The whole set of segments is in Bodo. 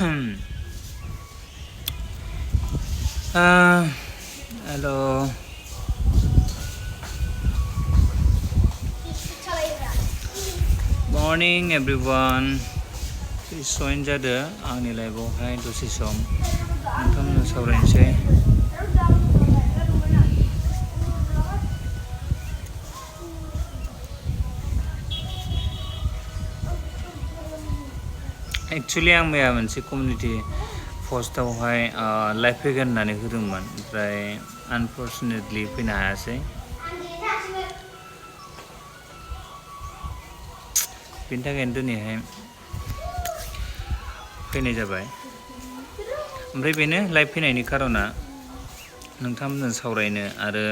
Hello. Morning everyone. Join जादो आंनि लाइभआवहाय दसे सम नोंथांमोनजों सावरायनोसै। Actually आं मैया मोनसे कमिउनिटि पस्टआवहाय लाइभ फैगोन होननानै होदोंमोन, ओमफ्राय आनफर्चुनेटलि फैनो हायासै। बेनि थाखायनो दिनैहाय फैनाय जाबाय। ओमफ्राय बेनो लाइभ फैनायनि खारना नोंथांमोनजों सावरायनो आरो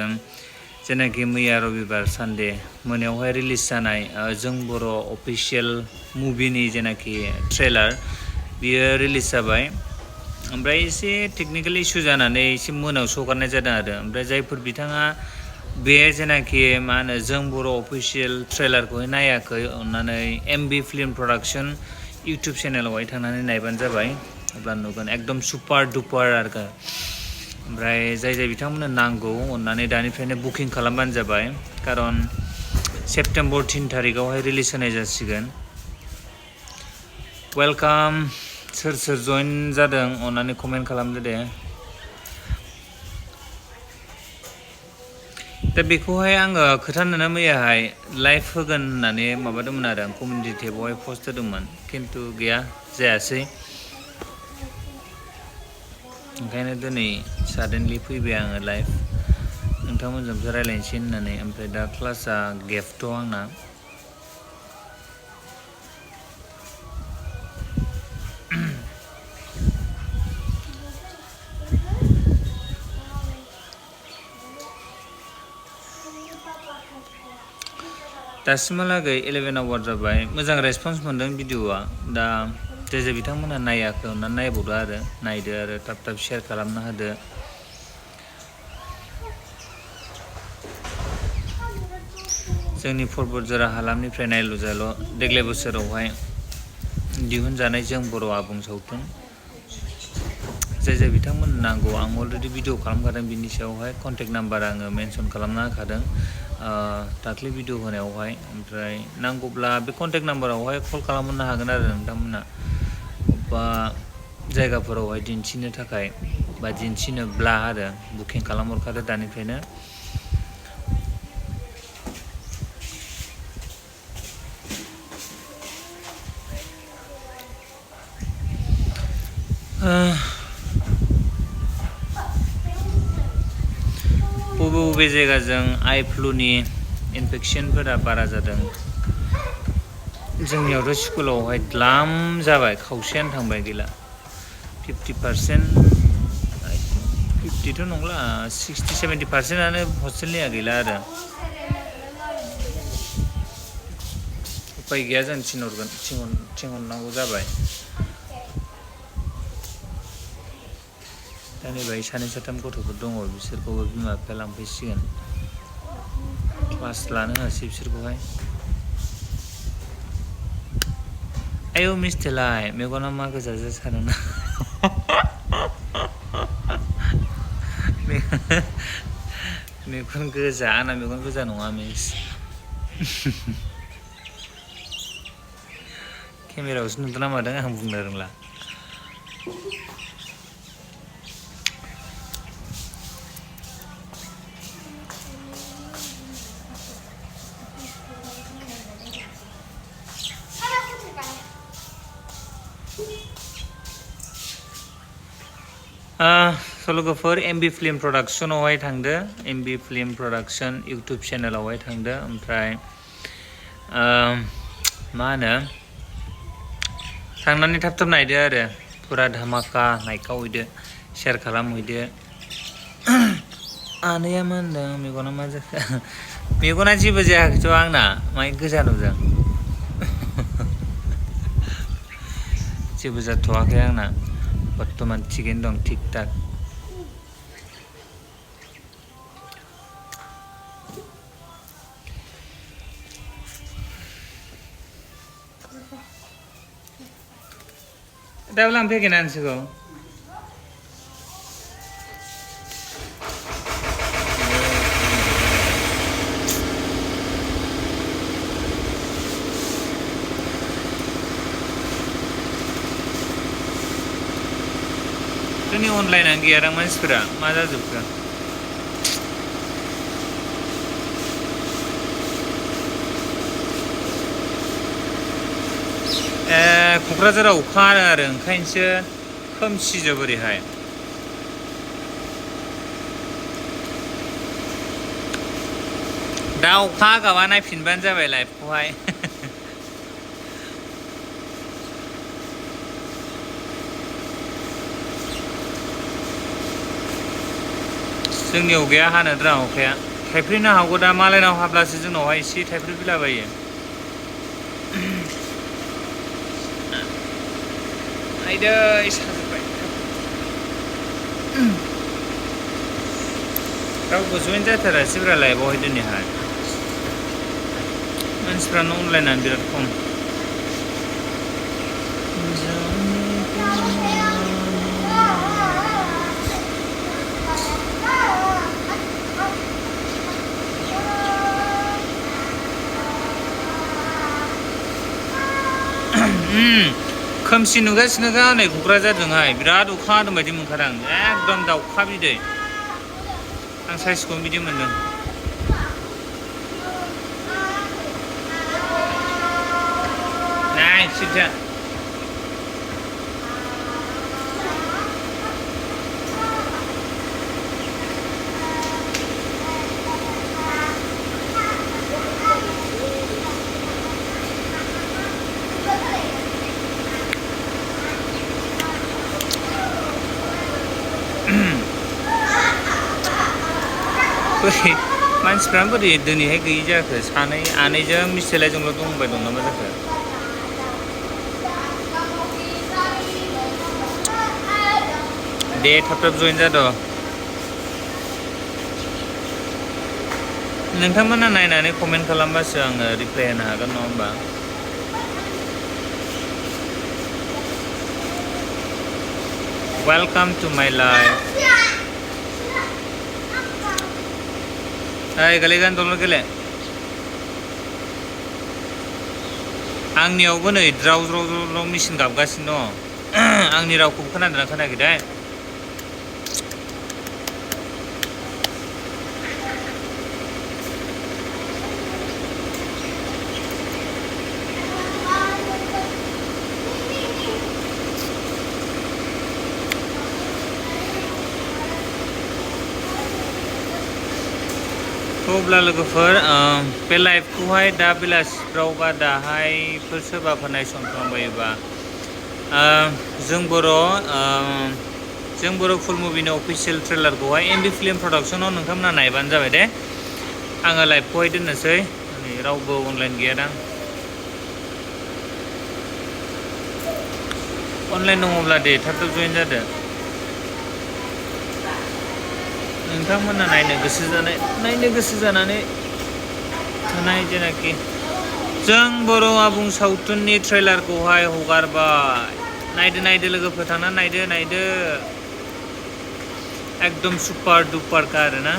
जेनाखि मैया रबिबार सानडे मोनायावहाय रिलिज जानाय जों बर' अफिसियेल मुभिनि जेनाखि ट्रेलार बियो रिलिज जाबाय। ओमफ्राय एसे टेकनिकेल इसु जानानै एसे मोनायाव सगारनाय जादों आरो ओमफ्राय जायफोर बिथाङा बे जेनाखि मा होनो जों बर' अफिसियेल ट्रेलारखौहाय नायाखै अननानै एमबि फिल्म प्रडाक्शन इउटुब चेनेलावहाय थांनानै नायबानो जाबाय, अब्ला नुगोन एकदम सुपार डुपार आरो। ओमफ्राय जाय बिथांमोननो नांगौ अननानै दानिफ्रायनो बुकिं खालामबानो जाबाय, खारन सेप्तेम्बर 3 तारिखआवहाय रिलिज होनाय जासिगोन। वेलकाम। सोर जइन जादों अननानै कमेन्ट खालामदो दे। दा बेखौहाय आङो खोथानोनो मैयाहाय लाइभ होगोन होननानै माबादोंमोन आरो आं कमिउनिटि टेबावहाय पस्ट होदोंमोन, खिन्थु गैया जायासै। ओंखायनो दिनै साडेनलि फैबाय आङो लाइभ नोंथांमोनजोंसो रायज्लायनोसै होननानै। ओमफ्राय दा क्लासआ गेपथ' आंना। दासिमहालागै 11 आवार जाबाय, मोजां रेसपन्स मोनदों भिडिअ'आ। दा जे बिथांमोनहा नायाखै अननानै नायबावदो आरो नायदो आरो थाब शेयार खालामना होदो। जोंनि पर्बतजरा हालामनिफ्राय नायल' जाल' देग्लाय बोसोरावहाय दिहुनजानाय जों बर' आबुं सावथुन। जाय बिथांमोन नांगौ आं अलरेडि भिडिअ खालामखादों, बिनि सायावहाय कन्टेक्ट नाम्बार आङो मेनसन खालामना होखादों दाख्लै भिडिअ होनायावहाय। ओमफ्राय नांगौब्ला बे कन्टेक्ट नाम्बारावहाय कल खालामहरनो हागोन आरो नोंथांमोना अबेबा जायगाफोरावहाय दिन्थिनो थाखाय बा दिन्थिनोब्ला आरो बुकिं खालामहरखादो दानिफ्रायनो। बबे जायगाजों आइ फ्लुनि इनफेक्सनफोरा बारा जादों? जोंनियावथ' स्कुलावहाय द्लाम जाबाय, खावसेयानो थांबाय, गैला 50%, 50थ' नंला 60-70%आनो हस्टेलनिया गैला आरो। उपाय गैया, जों थिनहरनांगौ जाबाय। दा नैबाय 2-3 गथ'फोर दङ, बिसोरखौबो बिमा बिफाया लांफैसिगोन, क्लास लानो होनोसै बिसोरखौहाय। आयौ मिस्टेलाय मेगना मा गोजा जासारो ना? मेगन गोजा, आंना मेगन गोजा नङा मिस। केमेरायावसो नुदों ना मादों, आं बुंनो रोंला। लोगोफोर एमबि फिल्म प्रडाक्शनावहाय थांदो, एमबि फिल्म प्रडाक्शन इउटुब चेनेलावहाय थांदो। ओमफ्राय मा होनो थांनानै थाब नायदो आरो फुरा धामाका नायखावहैदो, शेयार खालामहैदो। आनैया मा होनदों मेगना मा जाखो? मेगना जेबो जायाखैथ' आंना, माहाय गोजा नुदों। जेबो जाथ'वाखै आंना, बर्थमान थिगैनो दं, थिग थाक। दा लांफैयाखै ना नोंसोरखौ जोंनि अनलाइनानो गैयादां मानसिफोरा मा जाजोबखो क'क्राझाराव अखा हादों आरो ओंखायनोसो खोमसिजोब ओरैहाय दा अखा हागाबा नायफिनबानो जाबाय लाइभखौहाय जोंनियाव गैया हानो द्रा अखाया थाइफ्रिनो हागौ दा मालायनाव हाब्लासो जोंनावहाय एसे थाइफ्रिफैलाबायो आयदै साजोब्बाय रावबो जइन जाथारासैब्रा लाइभआवहाय दिनैहाय मानसिफ्रानो अनलाइनानो बिराद खम खोमसि नुगासिनोखा नै क'क्राझारजोंहाय बिराद अखा हादों बायदि मोनखादों एकदम दाउखा बिदै आं साइसखौ बिदि मोनदों नाय सिजा मानसिफ्रानो बोरै दिनैहाय गैयि जाखो सानै आनैजों मिस्टेलायजोंल' दंबाय दं नामा जाखो दे थाब थाब जइन जाद' नोंथांमोना नायनानै कमेन्ट खालामबासो आङो रिप्लाय होनो हागोन नङा होमबा वेलकाम टु माय लाइफ गोलैगोन दल गेले आंनियावबो नै द्राव द्राव द्राव मेचिन गाबगासिनो दं आंनि रावखौ खोनादोंना खोनायाखै दा अब्ला लोगोफोर बे लाइभखौहाय दा बेलासिफ्राव बा दाहायफोर सोरबाफोर नायसनफ्लांबायोबा जों बर' फुल मुभिनि अफिसियेल ट्रेलारखौहाय एमबि फिल्म प्रडाक्सनाव नोंथांमोना नायबानो जाबाय दे आङो लाइभखौहाय दोननोसै रावबो अनलाइन गैयादां अनलाइन दङब्ला दे थाब थाब जइन जादो नोंथांमोना नायनो गोसो जानानै थानाय जेनाखि जों बर' आबुं सावथुननि ट्रेलारखौहाय हगारबाय नायदो लोगोफोर थांनानै नायदो एकदम सुपार डुपारखा आरोना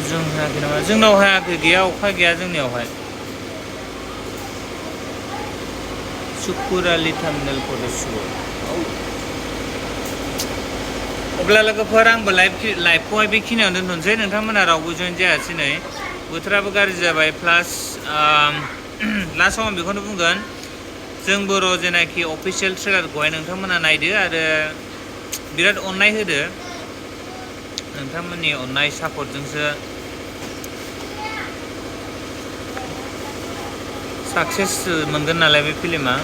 जों हायाखै नामा जोंनाव हायाखै गैया अखा गैया जोंनियावहाय सुकुरालि टार्मिनेल फट'शुट अब्ला लोगोफोर आंबो लाइभखौहाय बेखिनियावनो दोनथ'नोसै नोंथांमोना रावबो जइन जायासै नै बोथोराबो गाज्रि जाबाय प्लास लास्टआव आं बेखौनो बुंगोन जों बर' जेनाखि अफिसियेल ट्रेलारखौहाय नोंथांमोना नायदो आरो बिराद अननाय होदो नोंथांमोननि अननाय सापर्टजोंसो साक्सेस मोनगोन नालाय बे फिल्मा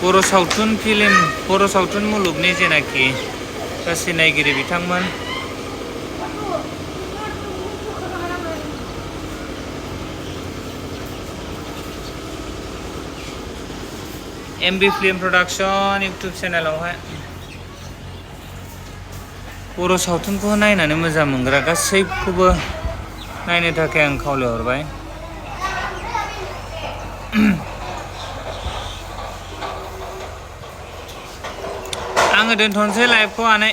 बर' सावथुन मुलुगनि जेनाखि गासै नायगिरि बिथांमोन MB फिल्म प्रडाक्शन इउटुब चेनेलावहाय बर' सावथुनखौ नायनानै मोजां मोनग्रा गासैखौबो नायनो थाखाय आं खावलायहरबाय। आङो दोनथ'नोसै लाइभखौ आनै।